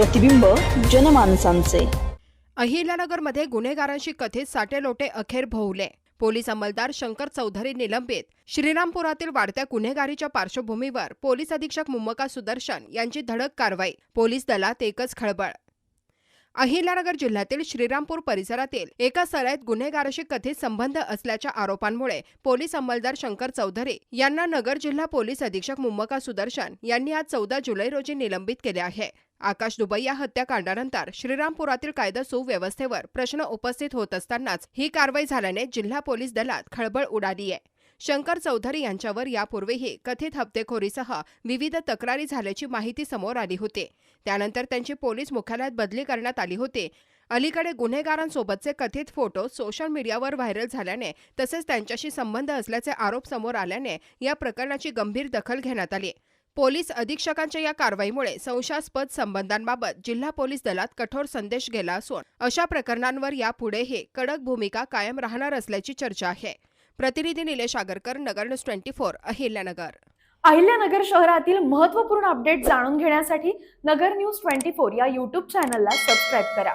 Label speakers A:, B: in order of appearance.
A: प्रतिबिंब जनमानसांचे।
B: अहिल्यानगरमध्ये गुन्हेगारांशी कथित साटेलोटे अखेर भोवले। पोलीस अंमलदार शंकर चौधरी निलंबित। श्रीरामपुरातील वाढत्या गुन्हेगारीच्या पार्श्वभूमीवर पोलीस अधीक्षक मुम्मका सुदर्शन यांची धडक कारवाई। पोलीस दलात एकच खळबळ। अहिल्यानगर जिल्ह्यातील श्रीरामपूर परिसरातील एका सराईत गुन्हेगाराशी कथित संबंध असल्याच्या आरोपांमुळे पोलीस अंमलदार शंकर चौधरी यांना नगर जिल्हा पोलीस अधीक्षक मुम्मका सुदर्शन यांनी आज 14 जुलै रोजी निलंबित केले आहे। आकाश दुबई या हत्याकांडानंतर श्रीरामपुरातील कायदा सुव्यवस्थेवर प्रश्न उपस्थित होत असतानाच ही कारवाई झाल्याने जिल्हा पोलीस दलात खळबळ उडाली आहे। शंकर चौधरी यांच्यावर यापूर्वीही कथित हप्तेखोरीसह विविध तक्रारी झाल्याची माहिती समोर आली होती। त्यानंतर त्यांची पोलीस मुख्यालयात बदली करण्यात आली होती। अलीकडे गुन्हेगारांसोबतचे कथित फोटो सोशल मीडियावर व्हायरल झाल्याने तसेच त्यांच्याशी संबंध असल्याचे आरोप समोर आल्याने या प्रकरणाची गंभीर दखल घेण्यात आली। पोलीस अधीक्षकांच्या या कारवाईमुळे संशयास्पद संबंधांबाबत जिल्हा पोलीस दलात कठोर संदेश गेला असून अशा प्रकरणांवर यापुढेही कडक भूमिका कायम राहणार असल्याची चर्चा आहे। प्रतिनिधी निलेश आगरकर, नगर न्यूज 24, अहिल्यानगर।
C: अहिल्यानगर शहरातील महत्त्वपूर्ण अपडेट जाणून घेण्यासाठी नगर न्यूज 24 या YouTube चॅनलला सबस्क्राइब करा।